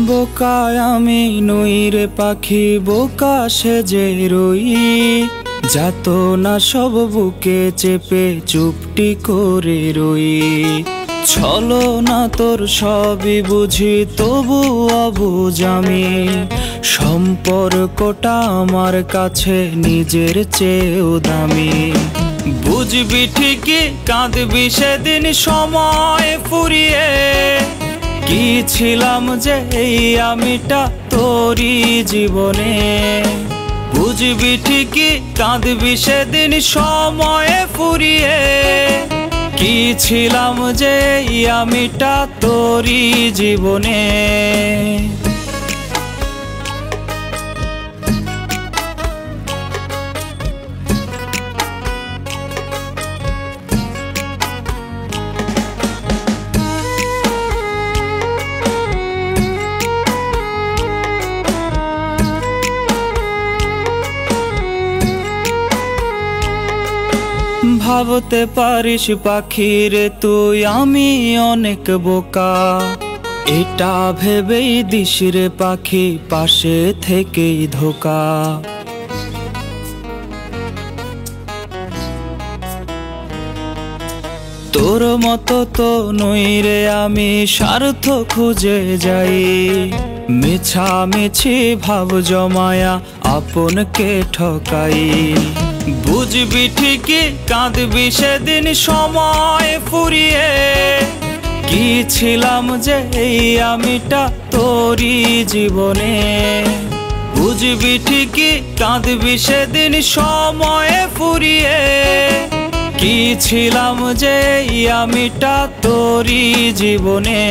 বোকায় আমি নই রে পাখি, বোকা সেজে রই। যাত না সব বুকে চেপে চুপটি করে রই। ছলো না তোর সবই বুঝি, তবু অবুঝ আমি। সম্পর্কটা আমার কাছে নিজের চেয়েও দামি। বুঝবি ঠিকই কাঁদবি সেদিন সময় ফুরিয়ে। কি ছিলাম যে এই আমিটা তোরই জীবনে। বুঝবি ঠিকই কাঁদবি সেদিন সময় ফুরিয়ে। কি ছিলাম যে এই আমিটা তোরই জীবনে। ভাবতে পারিস পাখি রে তুই আমি অনেক বোকা। এটা ভেবেই দিস রে পাখি পাশে থেকেই ধোকা। তোর মতো তো নই রে আমি, স্বার্থ খুঁজে যাই। মিছামিছি ভাব জমায়া আপনকে ঠকাই। বুঝবি ঠিকই কাঁদবি সেদিন সময় ফুরিয়ে। কি ছিলাম যে এই আমিটা তোরই জীবনে। বুঝবি ঠিকই কাঁদবি সেদিন সময় ফুরিয়ে। কি ছিলাম যে এই আমিটা তোরই জীবনে।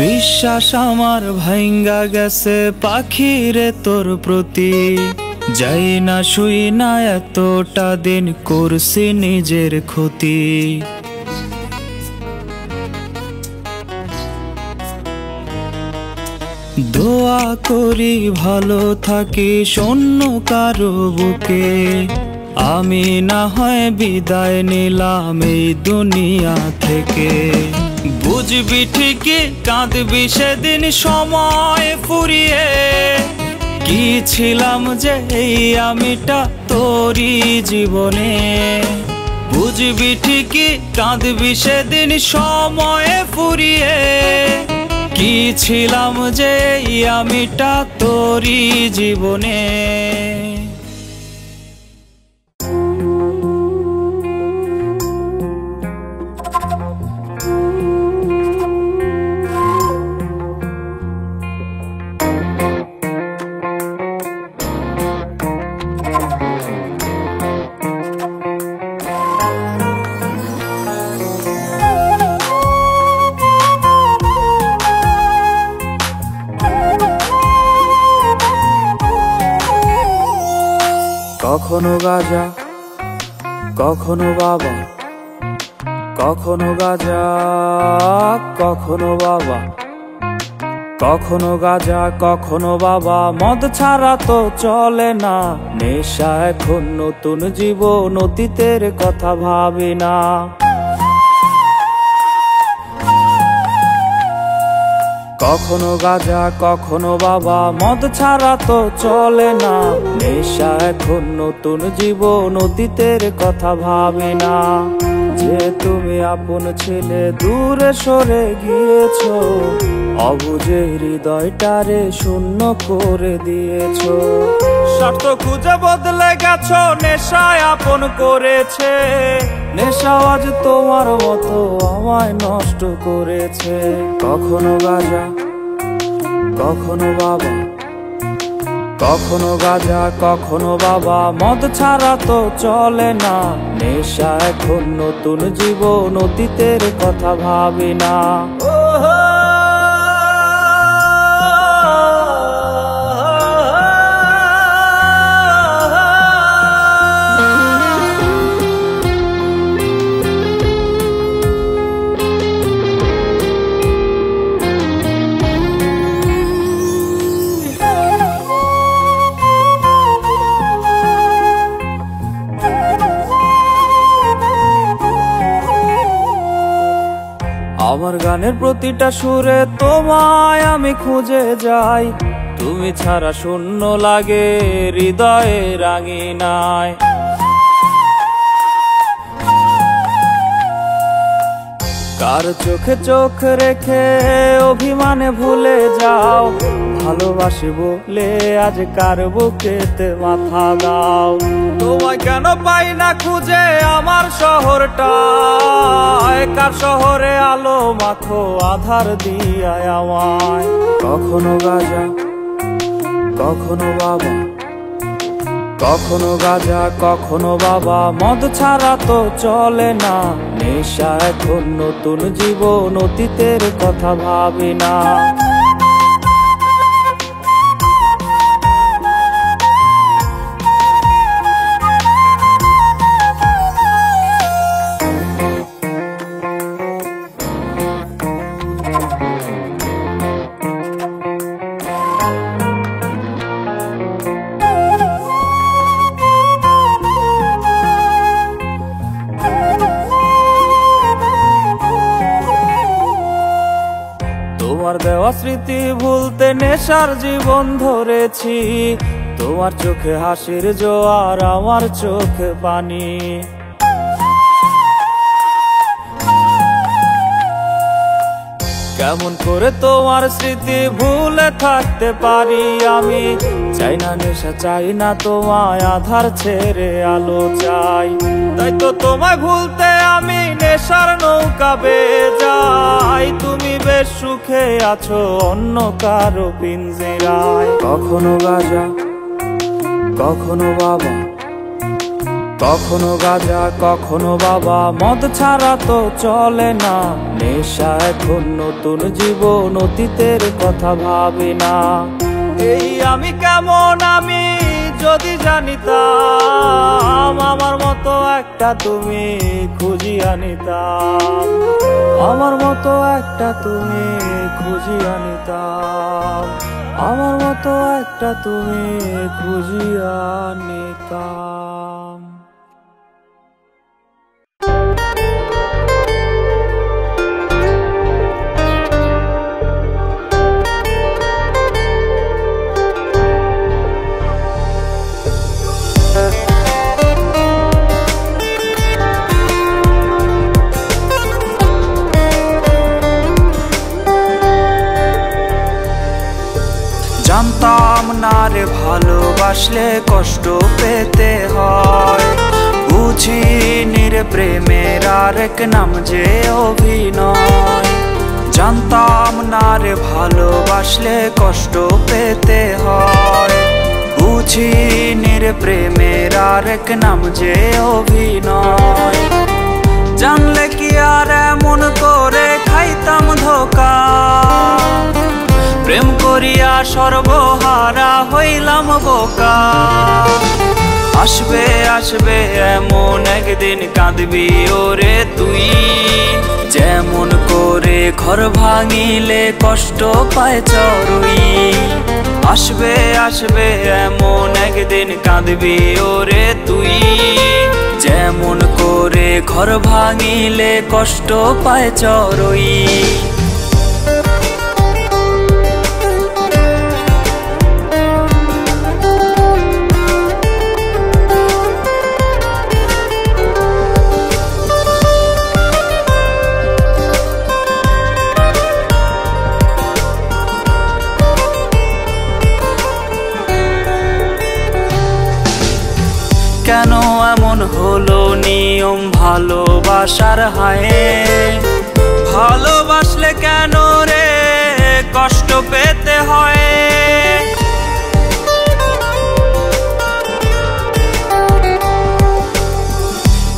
বিশ্বাস আমার ভাঙ্গা গেছে পাখি রে তোর প্রতি। যাই না শুই না এতটা দিন করছি নিজের ক্ষতি। দোয়া করি ভালো থাকি শূন্য কারো বুকে। আমি না হয় বিদায় নিলাম এই দুনিয়া থেকে। বুঝবি ঠিকই কাঁদবি সেদিন সময় ফুরিয়ে। কি ছিলাম যে এই আমিটা তোরই জীবনে। বুঝবি ঠিকই কাঁদবি সেদিন সময় ফুরিয়ে। কি ছিলাম যে এই আমিটা তোরই জীবনে। কখনো গাজা কখনো বাবা, কখনো গাজা কখনো বাবা। কখনো গাজা কখনো বাবা, মদ ছাড়া তো চলে না। নেশা এখন নতুন জীবন, অতীতের কথা ভাবি না। কখনো গাজা কখনো বাবা, মদ ছাড়া তো চলে না। নেশা এখন নতুন জীবন, অতীতের কথা ভাবি না। যে তুমি আপন ছেলে দূরে সরে গিয়েছো, অবুঝে হৃদয়টারে শূন্য করে দিয়েছো। স্বার্থ খুঁজে বদলে গেছো, নেশায় আপন করেছে। নেশা আজ তোমার মতো আমায় নষ্ট করেছে। কখনো গাজা কখনো বাবা, কখনো গাজা কখনো বাবা, মদ ছাড়া তো চলে না। নেশা এখন নতুন জীবন, অতীতের কথা ভাবি না। গানের প্রতিটা সুরে তোমায় আমি খুঁজে যাই, তুমি ছাড়া শূন্য লাগে হৃদয়ে রাঙিনায়। কার চোখে চোখ রেখে অভিমানে ভুলে যাও, ভালোবাসি বলে আজ কার বুকেতে মাথা দাও। তোমায় কেন পাই না খুঁজে আমার শহরটা, কার শহরে আলো মাখো আধার দিয়ায় আমায়। কখনো গাজা কখনো বাবা, কখনো গাজা কখনো বাবা, মদ ছাড়া তো চলে না। নেশা এখন নতুন জীবন, অতীতের কথা ভাবি না। তোমার দেওয়া স্মৃতি ভুলতে নেশার জীবন ধরেছি, তোমার চোখে হাসির জোয়ার আমার চোখে পানি। কেমন করে তোমার স্মৃতি ভুলে থাকতে পারি আমি, চাই না নেশা চাই না তোমায়, আধার ছেড়ে আলো চাই। তাই তো তোমায় ভুলতে আমি নেশার নৌকা বেয়ে যাই, তুমি বেশ সুখে আছো অন্য কারো পিঞ্জিরায়। কখনো গাজা কখনো বাবা, কখনো গাজা কখনো বাবা, মদ ছাড়া তো চলে না। নেশা এখন নতুন জীবন, অতীতের কথা ভাবি না। এই আমি কেমন আমি যদি জানিতাম, আমার মতো একটা তুমি খুঁজিয়া নিতাম, আমার মতো একটা তুমি খুঁজিয়া নিতাম, আমার মতো একটা তুমি খুঁজিয়া নিতাম। জানতাম না রে ভালোবাসলে কষ্ট পেতে হয়, বুঝিনি রে প্রেমের আরেক নাম যে অভিনয়। জানতাম না রে ভালোবাসলে কষ্ট পেতে হয়, বুঝিনি রে প্রেমের আরেক নাম যে অভিনয়। জানলে কি আর এমন করে খাইতাম ধোকা, প্রেম করিয়া সর্বহারা হইলাম বোকা। আসবে আসবে এমন একদিন কাঁদবি ওরে তুই, যেমন করে ঘর ভাঙিলে কষ্ট পায় চড়ুই। আসবে আসবে এমন একদিন কাঁদবি ওরে তুই, যেমন করে ঘর ভাঙিলে কষ্ট পায় চড়ুই। কেন এমন হলো নিয়ম ভালোবাসার হায়, ভালোবাসলে কেন রে কষ্ট পেতে হয়।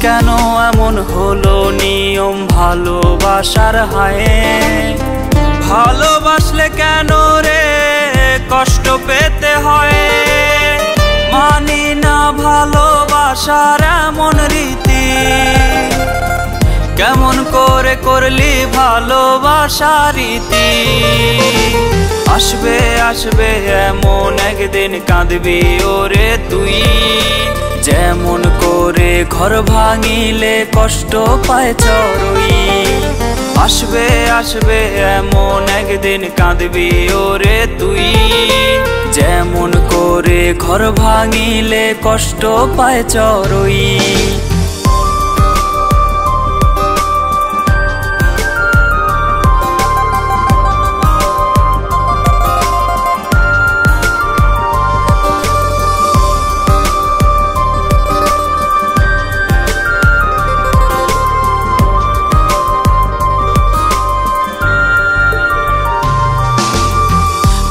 কেন এমন হলো নিয়ম ভালোবাসার হায়, ভালোবাসলে কেন রে কষ্ট পেতে হয়। মানি না ভালোবাসার এমন রীতি, কেমন করে করলি ভালোবাসার রীতি। আসবে আসবে এমন একদিন কাঁদবি ওরে তুই, যেমন করে ঘর ভাঙিলে কষ্ট পায় চড়ুই। আসবে আসবে এমন একদিন কাঁদবি ওরে তুই, যেমন করে ঘর ভাঙিলে কষ্ট পায় চড়ুই।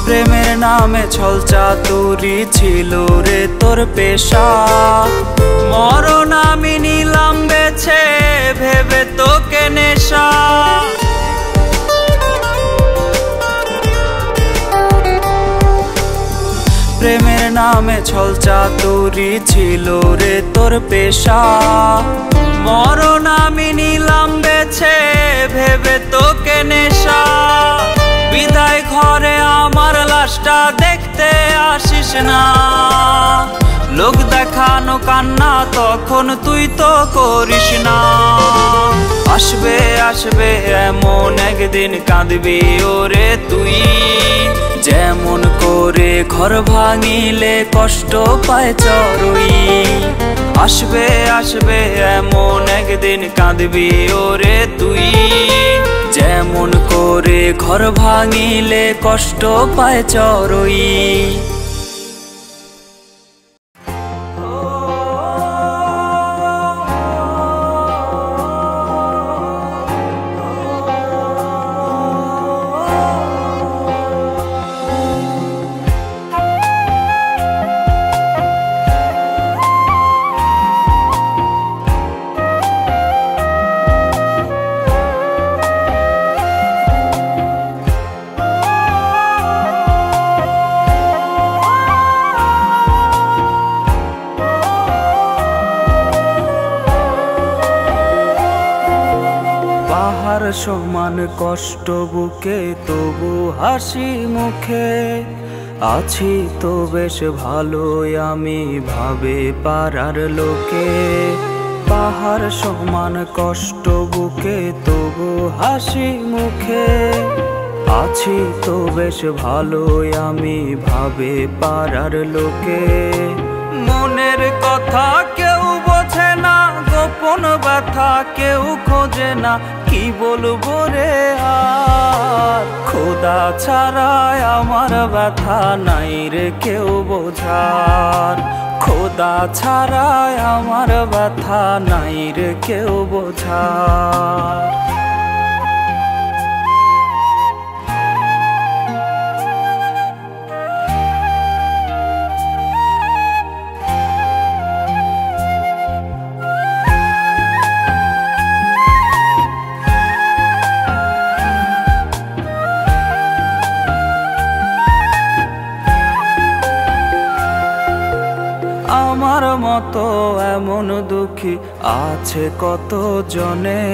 প্রেমের নামে ছল চাতুরি ছিল রে তোর পেশা, মরণ আমি নিলাম বেছে ভেবে তোকে নেশা। প্রেমের নামে ছল চাতুরি ছিল রে তোর পেশা, মরণ আমি নিলাম বেছে ভেবে তোকে নেশা। বিদায় ঘরে আমার লাশটা দেখতে আসিস না, লোক দেখানো কান্না তখন তুই তো করিস না। আসবে আসবে এমন একদিন কাঁদবি ওরে তুই, যেমন করে ঘর ভাঙিলে কষ্ট পায় চড়ুই। আসবে আসবে এমন একদিন কাঁদবি ওরে তুই, যেমন করে ঘর ভাঙিলে কষ্ট পায় চড়ুই। পাহাড় সমান কষ্ট বুকে তবু হাসি মুখে আছি তো বেশ ভালোই আমি ভাবে পাড়ার লোকে। পাহাড় সমান কষ্ট বুকে তবু হাসি মুখে আছি তো বেশ ভালোই আমি ভাবে পাড়ার লোকে। মনের কথা কেউ বোঝে না, গোপন ব্যথা কেউ খোঁজে না, কি বলবো রে আর। খোদা ছাড়াই আমার ব্যথা নাই রে কেউ বোঝার, খোদা ছাড়াই আমার ব্যথা নাই রে কেউ বোঝার। আমার মতো এমন দুঃখী আছে কত জনে,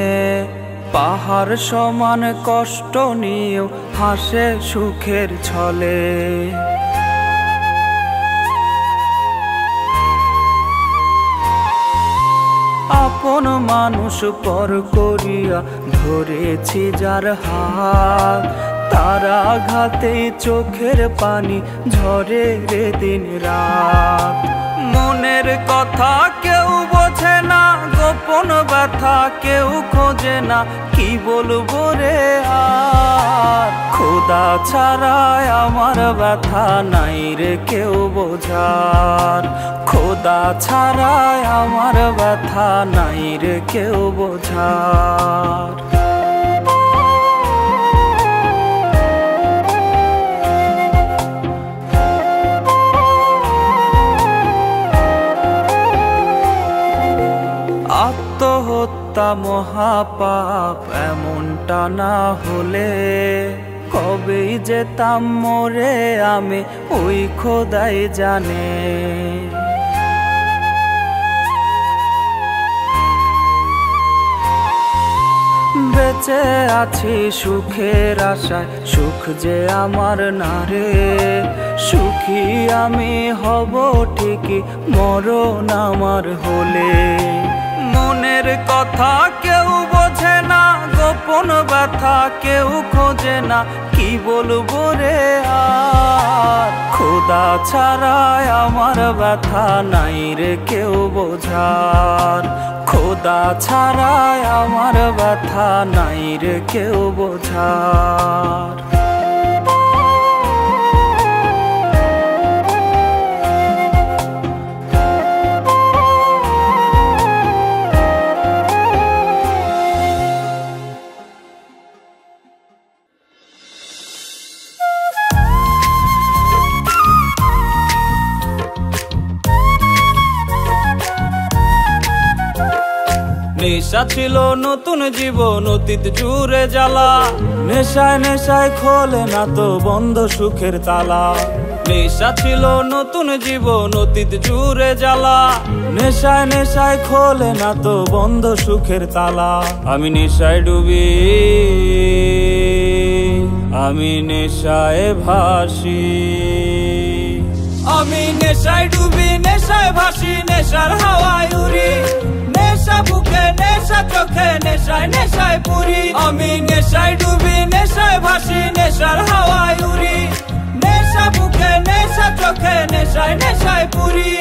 পাহাড় সমান কষ্ট নিয়েও হাসে সুখের ছলে। আপন মানুষ পর করিয়া ধরেছি যার হাত, তার আঘাতে চোখের পানি ঝরে রে দিন রাত। মনের কথা কেউ বোঝে না, গোপন ব্যথা কেউ খোঁজে না, কি বলবো রে আর। খোদা ছাড়াই আমার ব্যথা নাই রে কেউ বোঝার, খোদা ছাড়াই আমার ব্যথা নাই রে কেউ বোঝার। আত্মহত্যা মহাপাপ এমনটা না হলে কবেই যেতাম মরে আমি, ওই খোদাই জানে। বেঁচে আছি সুখের আশায়, সুখ যে আমার না রে। সুখী আমি হব ঠিকই মরণ আমার হলে। মনের কথা কেউ বোঝে না, গোপন ব্যথা কেউ খোঁজে না, কি বলবো রে আর। খোদা ছাড়াই আমার ব্যথা নাই রে কেউ বোঝার, খোদা ছাড়াই আমার ব্যথা নাই রে কেউ বোঝার। নেশা ছিল নতুন জীবন, অতীত জুড়ে জ্বালা, নেশায় নেশায় খোলে না তো বন্ধ সুখের তালা। নেশা ছিল নতুন জীবন, অতীত জুড়ে জ্বালা, নেশায় নেশায় খোলে না তো বন্ধ সুখের তালা। আমি নেশায় ডুবি, আমি নেশায় ভাসি, আমি নেশায় ডুবি, নেশায় ভাসি, নেশার হাওয়ায় উড়ি, নেশা বুকে নেশা চোখে নেশায় নেশায় পুরি। আমি নেশায় ডুবি, নেশায় ভাসি, নেশার হাওয়ায় উড়ি, নেশা বুকে নেশা চোখে নেশায় নেশায় পুরি।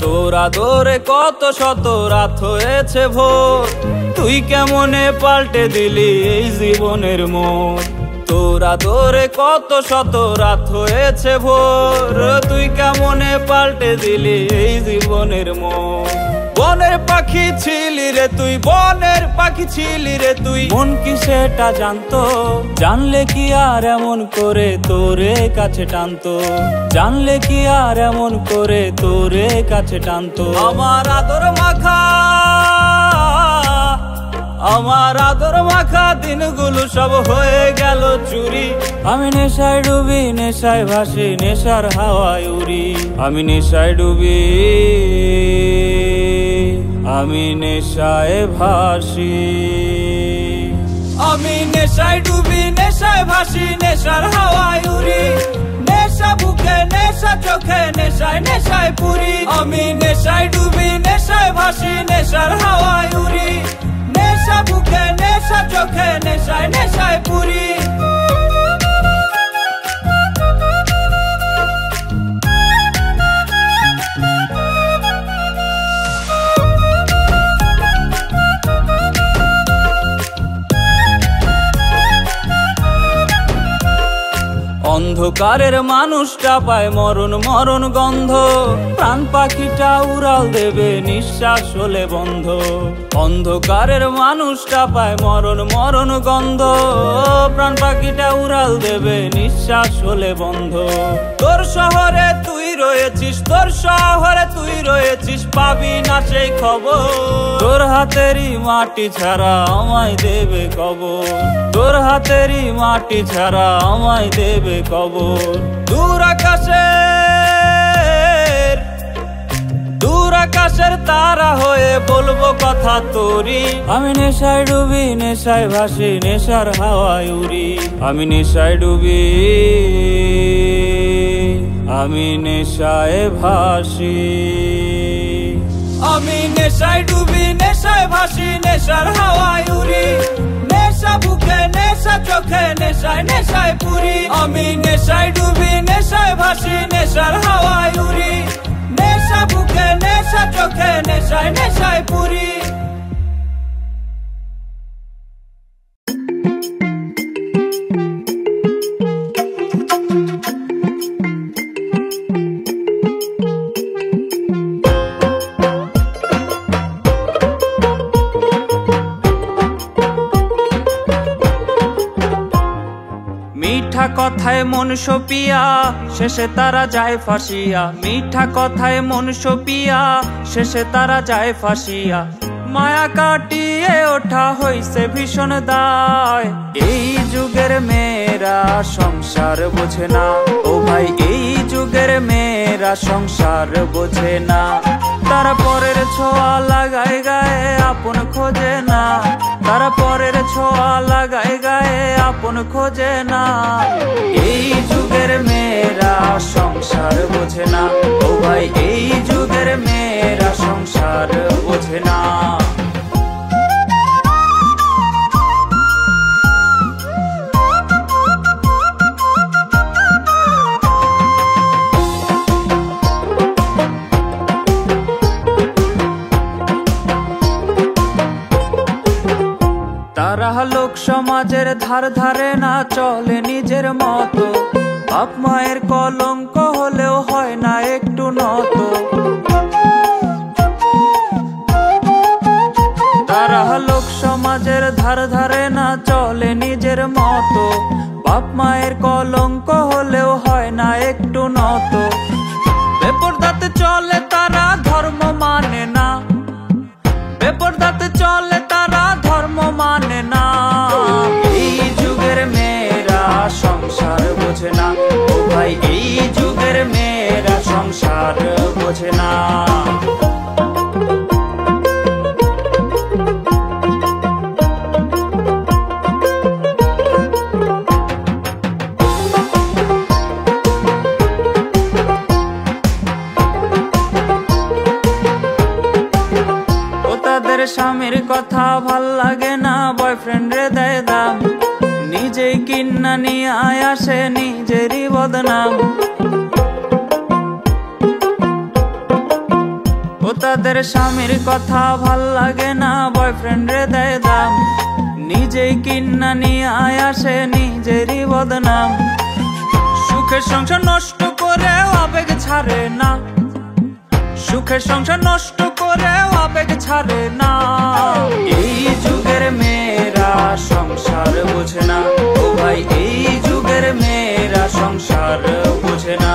তোর আদরে কত শত রাত হয়েছে ভোর, তুই কেমনে পাল্টে দিলি এই জীবনের মোড়। তোর আদরে কত শত রাত হয়েছে ভোর, তুই কেমনে পাল্টে দিলি এই জীবনের মোড়। বনের পাখি ছিলি রে তুই, বনের পাখি ছিলি রে তুই, মন কি সেটা জানতো? জানলে কি আর এমন করে তোরে কাছে টানতো? জানলে কি আর এমন করে তোরে কাছে টানতো? আমার আদর মাখা, আমার আদর মাখা দিনগুলো সব হয়ে গেল চুরি। আমি নেশায় ডুবি, নেশায় ভাসি, নেশার হাওয়ায় উড়ি। আমি নেশায় ডুবি, আমি নেশায় ভাসি, আমি নেশায় ডুবি, নেশায় ভাসি, নেশার হাওয়ায় উড়ি, নেশা বুকে নেশা চোখে নেশায় নেশায় পুরি। আমি নেশায় ডুবি, নেশায় ভাসি, নেশার হাওয়ায় উড়ি, নেশা বুকে নেশা চোখে নেশায় নেশায় পুরি। অন্ধকারের মানুষটা পায় মরণ মরণ গন্ধ, প্রাণ পাখিটা উড়াল দেবে নিঃশ্বাস হলে বন্ধ। অন্ধকারের মানুষটা পায় মরণ মরণ গন্ধ, প্রাণ পাখিটা উড়াল দেবে নিঃশ্বাস হলে বন্ধ। তোর শহরে তুই রয়েছিস, তোর শহরে তুই রয়েছিস, পাবি না সেই খবর। তোর হাতেরই মাটি ছাড়া আমায় দেবে কবর, তোর হাতেরই মাটি ছাড়া আমায় দেবে কবর। দূর আকাশের, দূর আকাশের তারা হয়ে বলবো কথা তোরি। আমি নেশায় ডুবি, নেশায় ভাসি, নেশার হাওয়ায় উড়ি। আমি নেশায় ডুবি, আমি নেশায় ভাসি, আমি নেশায় ডুবি, নেশায় ভাসি, নেশার হাওয়ায় উড়ি, নেশা বুকে নেশা চোখে নেশায় নেশায় পুরি। আমি নেশায় ডুবি, নেশায় ভাসি, নেশার হাওয়ায় উড়ি, নেশা বুকে নেশা চোখে নেশায় নেশায় পুরি। মিঠা কথায় মন সপিয়া, শেষে তারা যায় ফাঁসিয়া। মিঠা কথায় মন সপিয়া, শেষে তারা যায় ফাঁসিয়া। মায়া কাটিয়ে ওঠা হইছে ভীষণ দায়। এই যুগের মেয়েরা সংসার বোঝে না, ও ভাই এই যুগের মেয়েরা সংসার বোঝে না। তারা পরের ছোঁয়া লাগায় গায়ে আপন খোঁজে না, তারা পরের ছোঁয়া লাগায় গায়ে আপন খোঁজে না। এই যুগের মেয়েরা সংসার বোঝে না, ও ভাই এই যুগের মেয়েরা সংসার বোঝে না। তারা লোক সমাজের ধার ধারে না, চলে নিজের মতো। বাপ মায়ের কলঙ্ক হলেও হয় না একটু নত। তারা লোক সমাজের ধার ধারে না, চলে নিজের মতো। বাপ মায়ের কলঙ্ক হলেও হয় না একটু নত। বেপরদাতে চলে তারা, ধর্ম মানে না। বেপরদাতে চলে তারা, ধর্ম মানে না। এই যুগের মেয়েরা সংসার বোঝে না, ও ভাই এই যুগের মেয়েরা সংসার বোঝে না। স্বামীর কথা ভাল লাগে না, বয়ফ্রেন্ড রে দেয় দাম। নিজেই কিন্না নিয়ে আসে নিজেরই বদনাম। ও তাদের স্বামীর কথা ভাল লাগে না, বয়ফ্রেন্ড রে দেয় দাম। নিজেই কিন্না নিয়ে আসে নিজেরই বদনাম। সুখের সংসার নষ্ট করে আবেগ ছাড়ে না, সুখের সংসার নষ্ট করে আবেগ ছাড়ে না। এই যুগের মেয়েরা সংসার বোঝে না, ও ভাই এই যুগের মেয়েরা সংসার বোঝে না।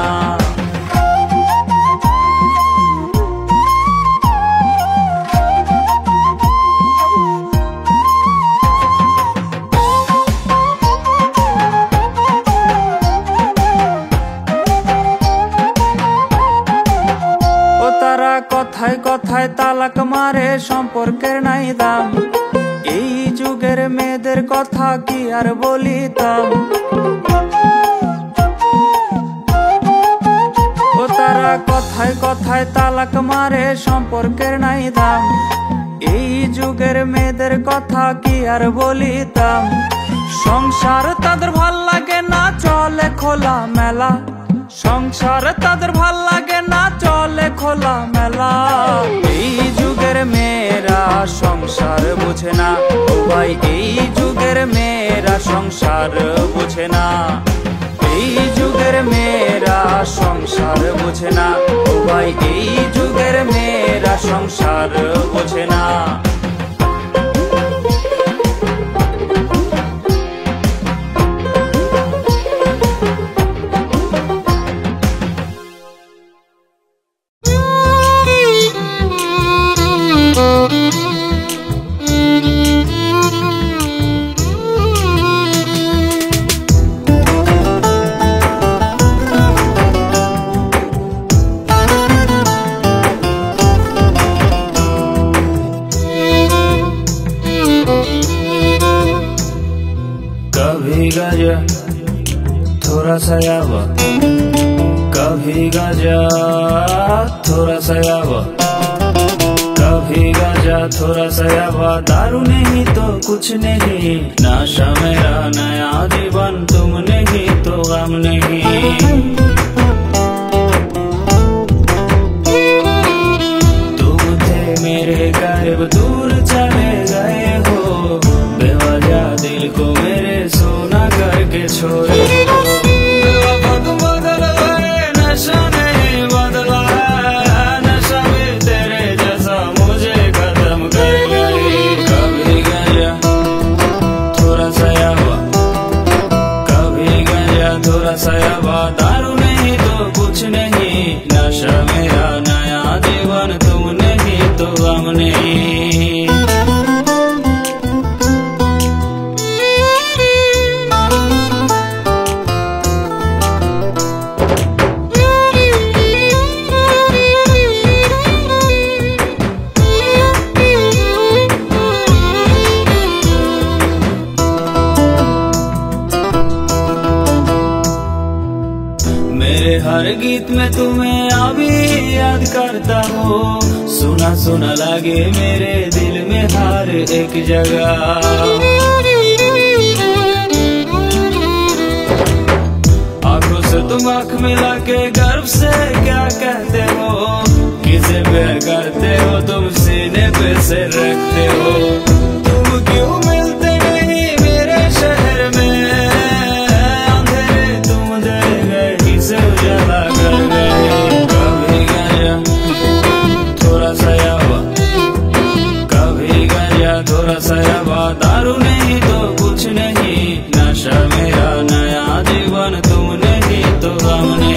কথায় কথায় তালাক মারে, সম্পর্কের নাই দাম। এই যুগের মেয়েদের কথা কি আর বলিতাম। ও তারা কথায় কথায় তালাক মারে, সম্পর্কের নাই দাম। এই যুগের মেয়েদের কথা কি আর বলিতাম। সংসার তাদের ভাল লাগে না, চলে খোলা মেলা। সংসার তাদের ভাল লাগে না, চলে খোলা মেলা। এই যুগের মেয়েরা সংসার বোঝে না, ও ভাই এই যুগের মেয়েরা সংসার বোঝে না। এই যুগের মেয়েরা সংসার বোঝে না, ও ভাই এই যুগের মেয়েরা সংসার বোঝে না। कभी गजा थोड़ा सा यावा, कभी गजा थोड़ा सा यावा, कभी गजा थोड़ा सा यावा। दारू नहीं तो कुछ नहीं, नशा मेरा नया जीवन। तुम नहीं तो गम नहीं। तुम थे मेरे करीब, दूर चले गए हो। बेवजह दिल को मेरे सोना करके छोड़े हो। वक्त बदल गए, नशा नहीं बदला। नशा भी तेरे जैसा मुझे खत्म कर गई। कभी गया थोड़ा सा यावा, कभी गया थोड़ा सा यावा। दारू नहीं तो कुछ नहीं, नशा मेरा नया जीवन। तुम नहीं तो गम नहीं। मेरे हर गीत में तुम्हें अभी याद करता हूँ। सुना सुना लगे मेरे दिल में हर एक जगह। आंखों से तुम आंख मिला के गर्व से क्या कहते हो, किसे प्यार करते हो तुम सीने पे से रखते हो। तुम क्यों मिलते नहीं मेरे शहर में, अंधेरे तुम दे गए किसे उजाला कर गए। कभी गया थोड़ा सा यावा, कभी गया थोड़ा सा यावा, दारू नहीं तो कुछ नहीं, नशा मेरा नया जीवन, तुम नहीं तो हम नहीं।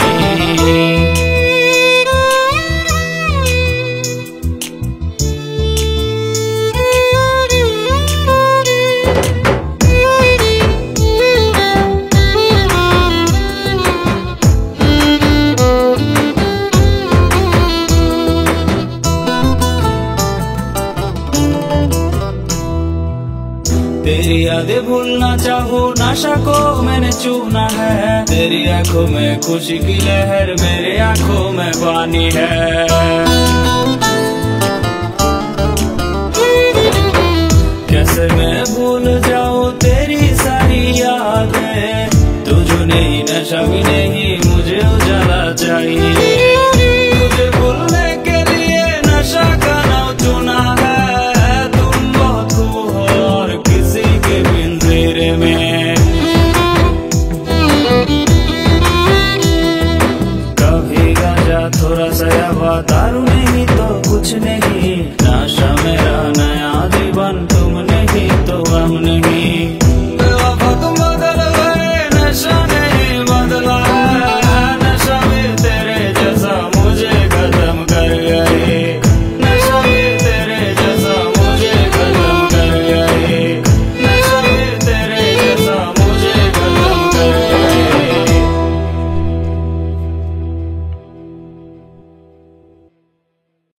तेरी यादें भूलना चाहूँ, नशा को मैंने चूना है। तेरी आंखों में खुशी की लहर, मेरे आंखों में पानी है। कैसे मैं